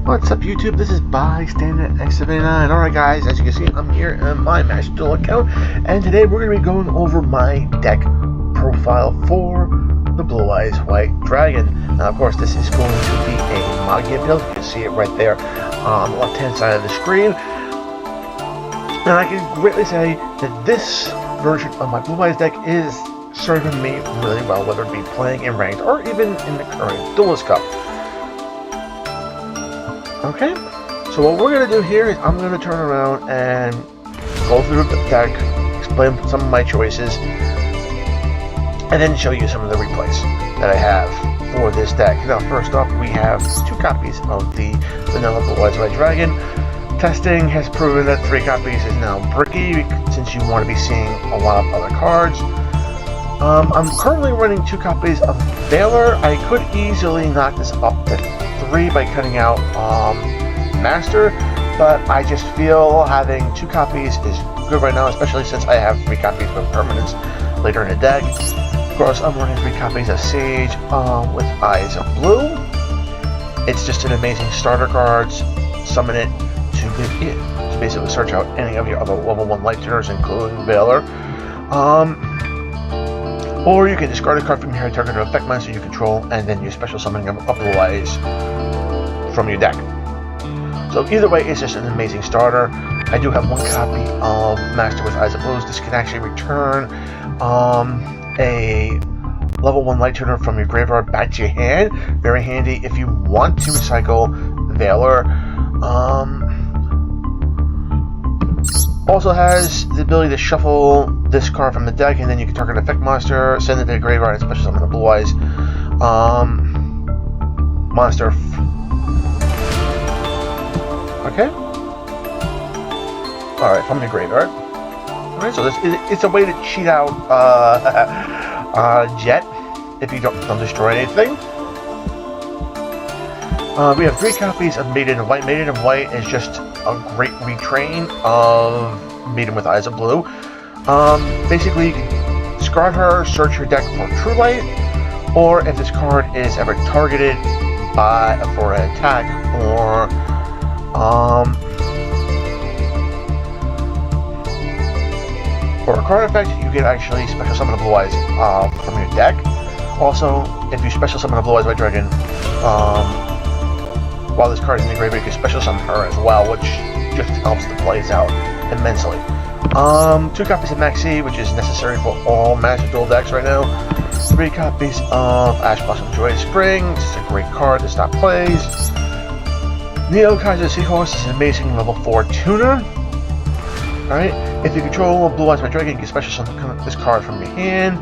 What's up, YouTube? This is Bystanderx79. Alright guys, as you can see, I'm here in my Master Duel account, and today we're going to be going over my deck profile for the Blue Eyes White Dragon. Now, of course, this is going to be a Magia build. You can see it right there on the left-hand side of the screen. And I can greatly say that this version of my Blue Eyes deck is serving me really well, whether it be playing in ranked or even in the current Duelist Cup. Okay, so what we're going to do here is I'm going to turn around and go through the deck, explain some of my choices, and then show you some of the replays that I have for this deck. Now, first off, we have 2 copies of the vanilla Blue Eyes White Dragon. Testing has proven that 3 copies is now bricky, since you want to be seeing a lot of other cards. I'm currently running 2 copies of Valor. I could easily knock this up to 3 by cutting out Master, but I just feel having 2 copies is good right now, especially since I have 3 copies with permanents later in the deck. Of course, I'm running 3 copies of Sage with Eyes of Blue. It's just an amazing starter card. Summon it to basically search out any of your other level 1 light tuners, including Valor. Or you can discard a card from here, target an effect monster you control, and then you special summon a Blue Eyes from your deck. So either way, it's just an amazing starter. I do have 1 copy of Master with Eyes of Blues. This can actually return a level 1 light tuner from your graveyard back to your hand. Very handy if you want to recycle Valor. Also has the ability to shuffle this card from the deck, and then you can target an effect monster, send it to the graveyard, and special summon a Blue Eyes monster. Okay. Alright, from the graveyard. Alright, so it's a way to cheat out Jet if you don't destroy anything. We have 3 copies of Maiden of White. Maiden of White is just a great retrain of Maiden with Eyes of Blue. Basically, you can discard her, search your deck for True Light, or if this card is ever targeted for an attack or a card effect, you can actually special summon a Blue Eyes from your deck. Also, if you special summon a Blue Eyes White Dragon, while this card is in the graveyard, you can special summon her as well, which just helps the plays out immensely. 2 copies of Maxi, which is necessary for all Master Duel decks right now. 3 copies of Ash Blossom Joyous Spring. This is a great card to stop plays. Neo Kaiser Seahorse is an amazing level 4 tuner. Alright, if you control a Blue Eyes White Dragon, you can special summon this card from your hand.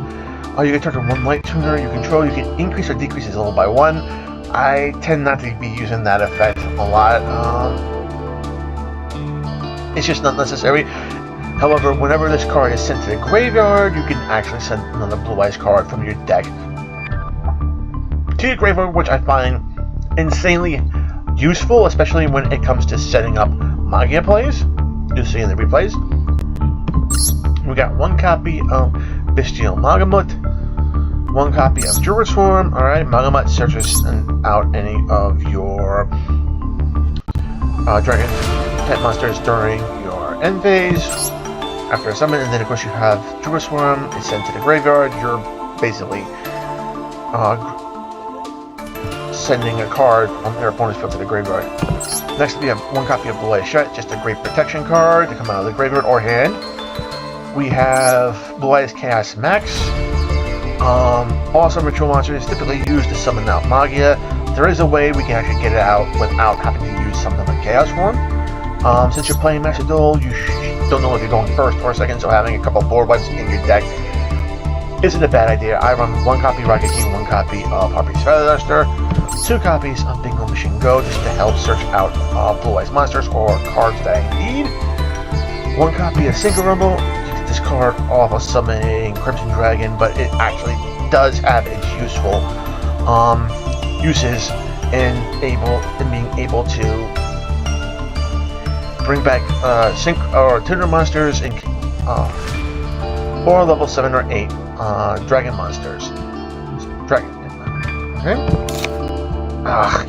You can target 1 light tuner you control. You can increase or decrease its level by 1. I tend not to be using that effect a lot. It's just not necessary. However, whenever this card is sent to the graveyard, you can actually send another Blue Eyes card from your deck to your graveyard, which I find insanely useful, especially when it comes to setting up Magia plays. You'll see in the replays. We got 1 copy of Bestial Magamut, 1 copy of Druid Swarm. Alright, Magamut searches out any of your dragon pet monsters during your end phase after a summon, and then of course you have Druid Swarm is sent to the graveyard. You're basically sending a card from their opponent's field to the graveyard. Next we have 1 copy of Blue Eyes Shut, just a great protection card to come out of the graveyard or hand. We have Blue Eyes Chaos Max. Also, ritual monsters typically used to summon out Magia. There is a way we can actually get it out without having to use something like Chaos Form. Since you're playing Master Duel, you don't know if you're going first or second, so having a couple of board wipes in your deck isn't a bad idea. I run 1 copy Rocket King, 1 copy of Harpy's Feather Duster, 2 copies of Bingo Machine Go, just to help search out Blue Eyes monsters or cards that I need. 1 copy of Synchro Rumble. You can discard off of summoning Crimson Dragon, but it actually does have its useful uses in being able to bring back sync or tuner monsters in, or level 7 or 8 dragon monsters. Okay?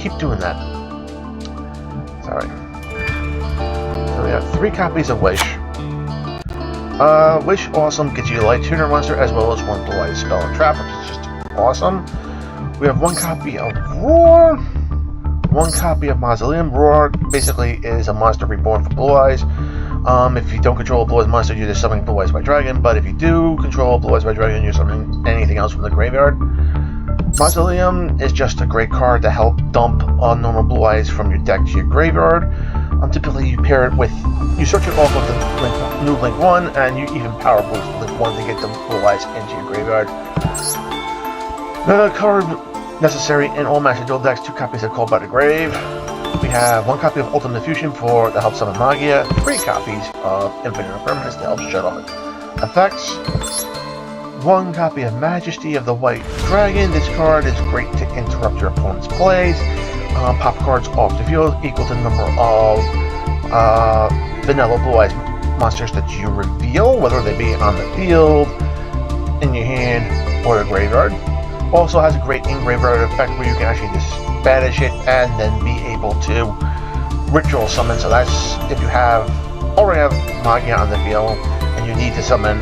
Keep doing that. Sorry. So we have 3 copies of Wish. Wish Awesome gets you a light tuner monster as well as 1 blue eyes spell and trap, which is just awesome. We have 1 copy of Roar, 1 copy of Mausoleum. Roar basically is a monster reborn for blue eyes. If you don't control a blue eyes monster, you're just summoning blue eyes by dragon, but if you do control blue eyes by dragon, you're summoning anything else from the graveyard. Mausoleum is just a great card to help dump normal blue eyes from your deck to your graveyard. Typically you pair it with, you search it off with the new Link 1, and you even power boost Link 1 to get the blue eyes into your graveyard. Another card necessary in all Master Duel decks, 2 copies of Called by the Grave. We have 1 copy of Ultimate Fusion to help summon Magia, 3 copies of Infinite Impermanence to help shut off effects, 1 copy of Majesty of the White Dragon. This card is great to interrupt your opponent's plays. Pop cards off the field equal to the number of vanilla blue eyes monsters that you reveal, whether they be on the field, in your hand, or the graveyard. Also has a great in-graveyard effect where you can actually just banish it and then be able to ritual summon. So that's if you already have Magia on the field and you need to summon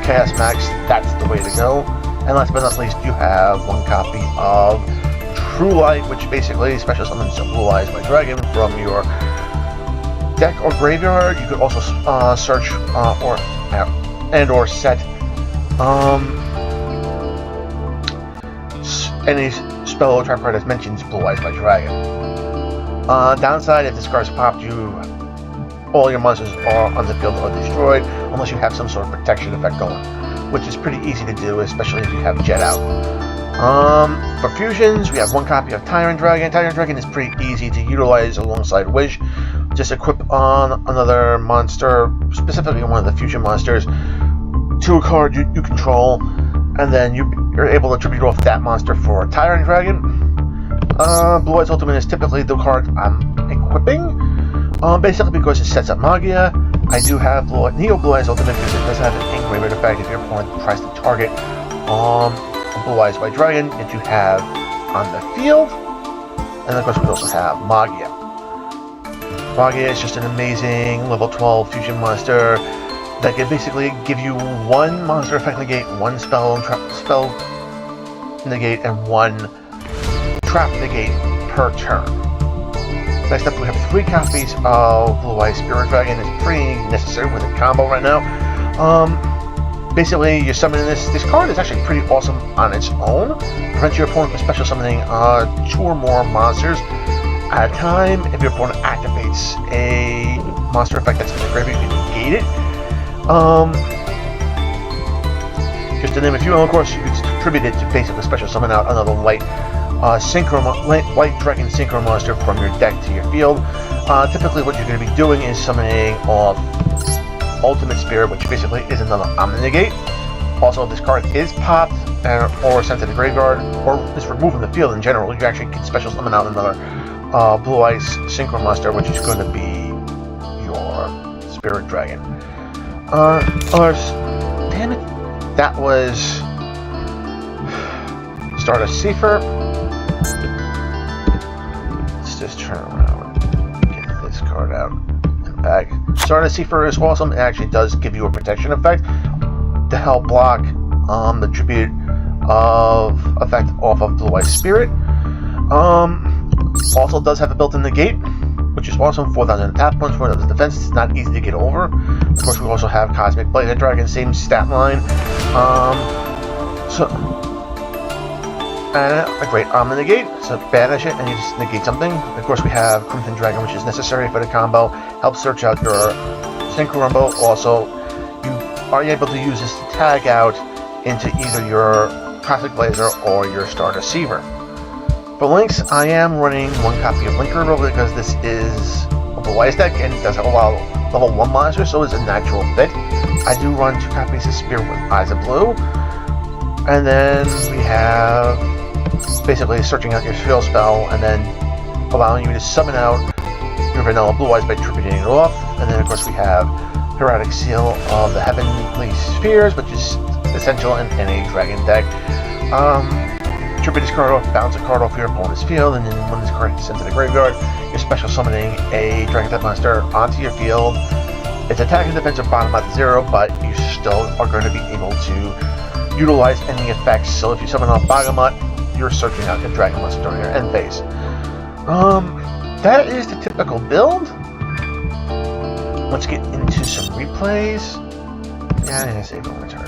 Chaos Max, that's the way to go. And last but not least, you have 1 copy of True Light, which basically special summons Blue Eyes by Dragon from your deck or graveyard. You could also search or set any spell or trap card that mentions Blue Eyes by Dragon. Downside, if this card's popped, all your monsters are on the field or destroyed, unless you have some sort of protection effect going, which is pretty easy to do, especially if you have Jet out. For fusions, we have 1 copy of Tyrant Dragon. Tyrant Dragon is pretty easy to utilize alongside Wish. Just equip on another monster, specifically one of the fusion monsters, to a card you control, and then you're able to tribute off that monster for Tyrant Dragon. Blue Eyes Ultimate is typically the card I'm equipping, basically because it sets up Magia. I do have Neo Blue Eyes Ultimate because it does have an engraved effect if your opponent tries to target Blue Eyes by Dragon that you have on the field. And of course we also have Magia. Magia is just an amazing level 12 fusion monster that can basically give you 1 monster effect negate, 1 spell negate, and 1 trap negate per turn. Next up we have 3 copies of Blue Eyes Spirit Dragon. It's pretty necessary with a combo right now. Basically, you're summoning this card is actually pretty awesome on its own. Prevents your opponent from special summoning 2 or more monsters at a time. If your opponent activates a monster effect that's in the graveyard, you can negate it. Just to name a few, and of course you can contribute it to basically special summon out another white dragon synchro monster from your deck to your field. Typically what you're going to be doing is summoning off Ultimate Spirit, which basically is another Omni-Negate. Also, if this card is popped or sent to the graveyard, or is removed from the field in general, you actually can special summon out another Blue Eyes Synchro Monster, which is going to be your Spirit Dragon. Damn it, that was Stardust Seafer. Let's just turn around and get this card out and back. Stardust Seafer is awesome. It actually does give you a protection effect to help block the tribute of effect off of Blue Eyes Spirit. Also does have a built-in negate, which is awesome. 4,000 attack points for another defense. It's not easy to get over. Of course, we also have Cosmic Blazer Dragon, same stat line. And a great Omni-Negate, so banish it and you just negate something. Of course, we have Crimson Dragon, which is necessary for the combo. Helps search out your Synchro Rumble. Also, you are able to use this to tag out into either your Cosmic Blazer or your Stardust Seaver. For links, I am running 1 copy of Link Turtle because this is a Blue Eyes deck and it does have a lot of level 1 monsters, so it's a natural fit. I do run 2 copies of Spirit with Eyes of Blue. And then we have basically searching out your field spell and then allowing you to summon out your vanilla Blue Eyes by tributing it off. And then of course we have Heraldic Seal of the Heavenly Spheres, which is essential in any dragon deck. tribute this card off, bounce a card off your opponent's field, and then when this card is sent to the graveyard, you're special summoning a Dragon Type monster onto your field. Its attack and defense are bottom at 0, but you still are going to be able to utilize any effects. So if you summon off Bagamut, you're searching out a Dragon monster during your end phase. That is the typical build. Let's get into some replays. Yeah, I'm gonna save on return.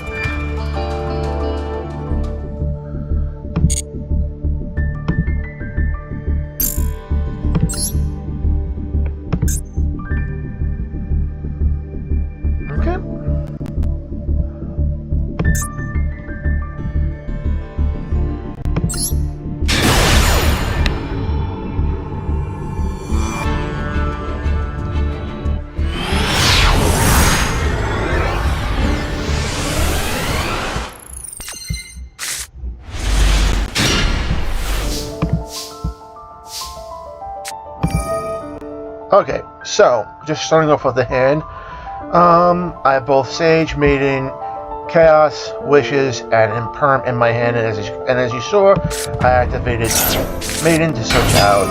Okay, so just starting off with the hand, I have both Sage, Maiden, Chaos, Wishes, and Imperm in my hand, and as you saw, I activated Maiden to search out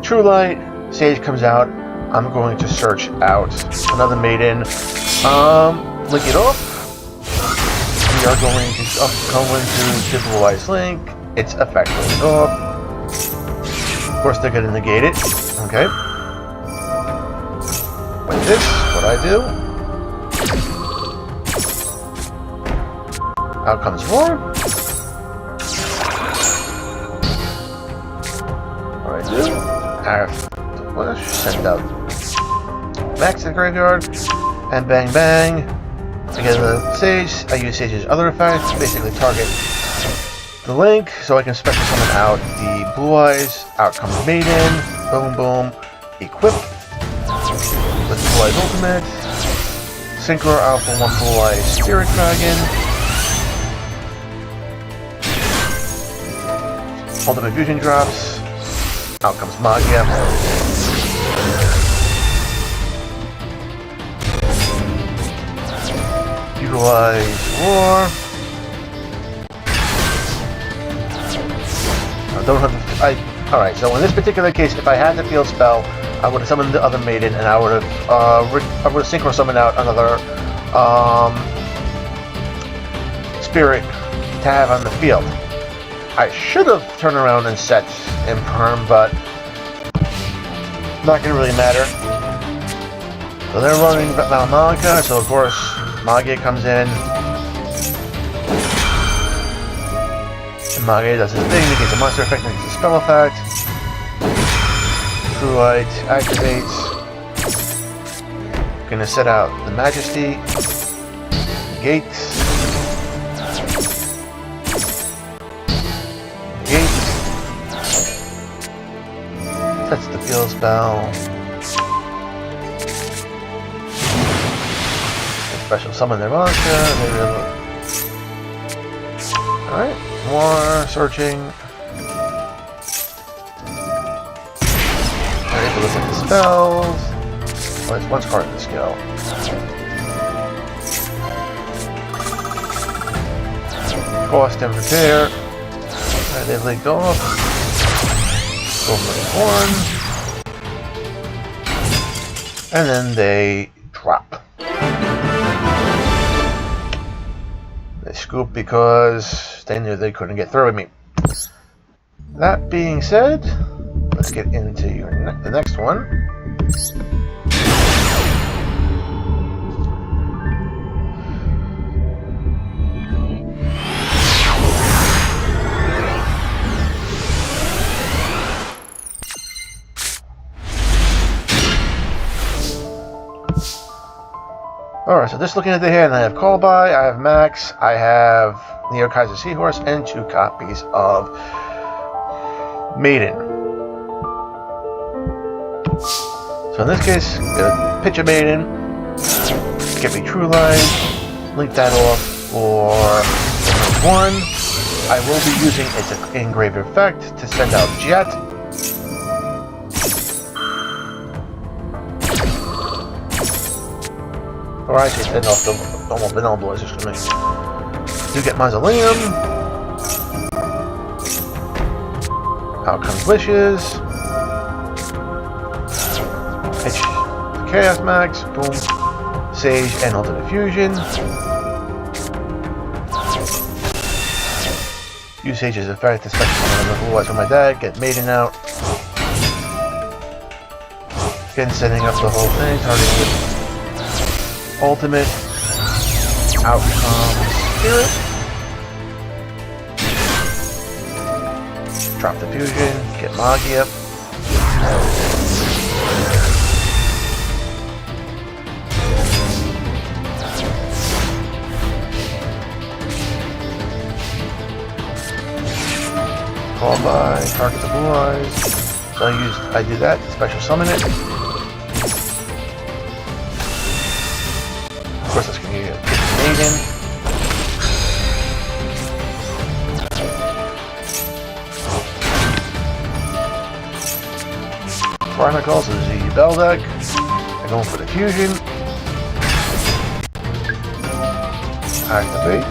True Light. Sage comes out. I'm going to search out another Maiden. Link it off. We are going to go into Digital Wise Link. Its effect goes off. Of course, they're going to negate it. Okay. With this, what I do, out comes 4. What I do, after push, send out Max to the graveyard, and bang bang. I get the Sage. I use Sage's other effects, basically target the Link, so I can special summon out the Blue Eyes. Out comes Maiden. Boom, boom. Equip. With Blue Eyes Ultimate. Synchro out for 1 Blue Eyes Spirit Dragon. Ultimate Fusion drops. Out comes Magia. Utilize Roar. I don't have. Alright, so in this particular case, if I had the field spell, I would have summoned the other Maiden, and I would have synchro summoned out another Spirit to have on the field. I should have turned around and set Imperm, but not going to really matter. So they're running Valmalika, so of course Magia comes in. Magia does his thing, negates a monster effect, negates a spell effect. True Light activates. Gonna set out the Majesty. Negate. Negate. Sets the field spell. Special summon their monster. Alright. More searching. Alright, to look at the spells. Oh, there's one card in the skill. Cost and repair. Alright, they linked off. Go for 1. And then they drop. They scoop because they knew they couldn't get through with me. That being said, let's get into the next one. Alright, so just looking at the hand, I have Call By, I have Max, I have Neo Kaiser Seahorse, and 2 copies of Maiden. So in this case, I'm gonna pitch a Maiden, get me True Light, link that off for 1. I will be using its engraved effect to send out Jet. Alright, so send off the normal vanilla boys just for me. Do get Mausoleum. Out comes wishes. Pitch the Chaos Max. Boom. Sage and ultimate fusion. Use Sage's effect, especially when I'm blue eyes from my deck. Get Maiden out. Again, setting up the whole thing. Targeting with ultimate. Out comes Spirit. Drop the fusion. Get Magi up. Call by, target the blue eyes. So I do that to special summon it. Of course, that's going to get Maiden. Chronicles, so there's a Bell deck. I'm going for the fusion. Activate.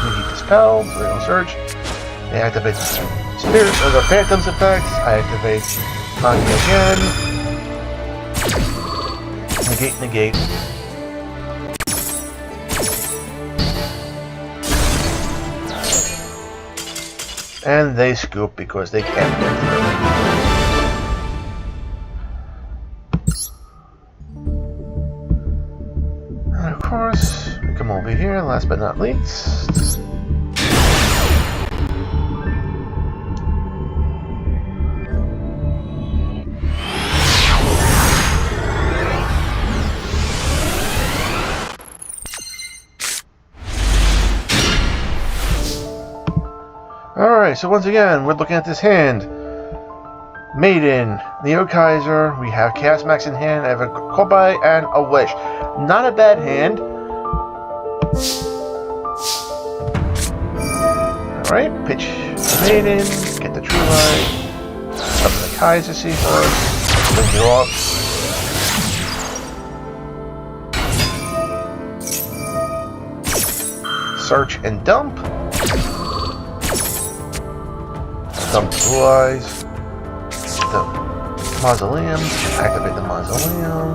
Reheat the spell, so they don't search. I activate Spirit or the Phantom's effects. I activate Magi again. Negate, negate. And they scoop because they can't get through. And of course, we come over here, last but not least. Alright, so once again, we're looking at this hand. Maiden, Neo Kaiser, we have Chaos Max in hand, I have a Kobai and a Wish. Not a bad hand. Alright, pitch the Maiden, get the True Light, summon the Kaiser Seahorse, bring it off. Search and dump. Dump the blue eyes. The Mausoleum. Activate the Mausoleum.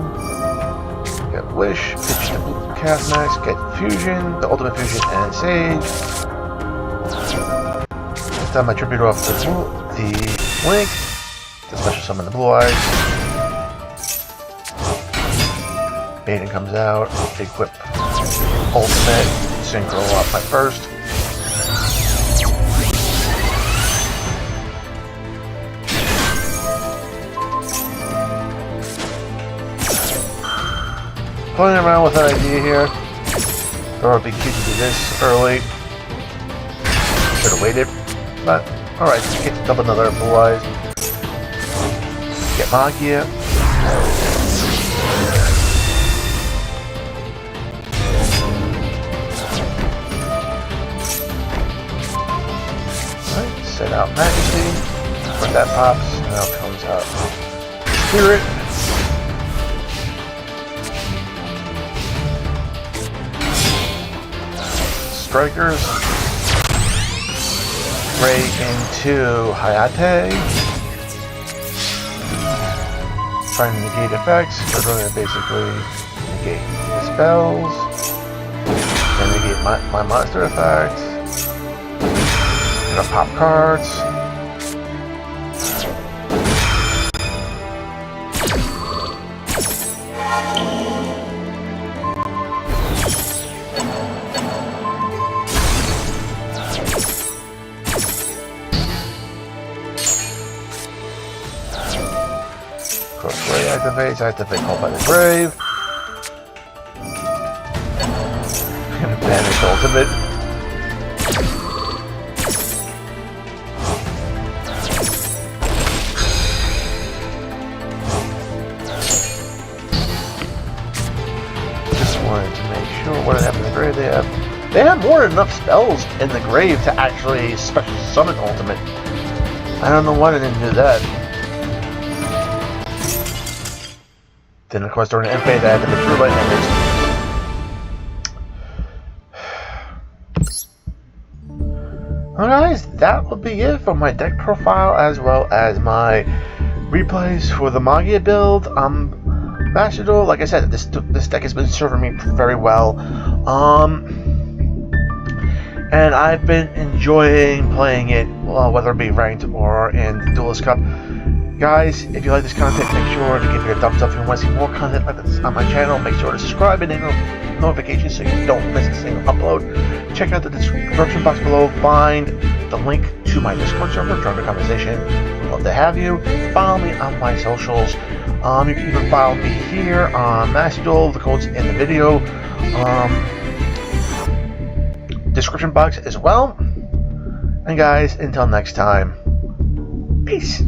Get Wish. Pitch the blue Chaos Max. Get Fusion. The Ultimate Fusion and Sage. This time I tribute off the Link. To special summon the blue eyes. Maiden comes out. Equip Ultimate. Synchro off my first. Playing around with an idea here. Or it'd be cute to do this early. Should have waited. But, alright, get to dump another blue eyes. Get Magia. Alright, set out Majesty. When that pops, now comes out Spirit. Strikers. Ray into Hayate. Trying to negate effects. We're going to basically negate the spells. And negate my monster effects. Gonna pop cards. Crossway activates, activate Call by the Grave. Gonna banish Ultimate. Just wanted to make sure what happened in the grave. They have more than enough spells in the grave to actually special summon Ultimate. I don't know why they didn't do that. Then of course during the end phase I had the True Light image. Alright guys, that will be it for my deck profile as well as my replays for the Magia build. Master Duel, like I said, this deck has been serving me very well. And I've been enjoying playing it, whether it be ranked or in the Duelist Cup. Guys, if you like this content, make sure to give it a thumbs up. If you want to see more content like this on my channel, make sure to subscribe and enable notifications so you don't miss a single upload. Check out the description box below. Find the link to my Discord server. Join the conversation. I'd love to have you. Follow me on my socials. You can even follow me here on Master Duel. The code's in the video description box as well. And guys, until next time, peace.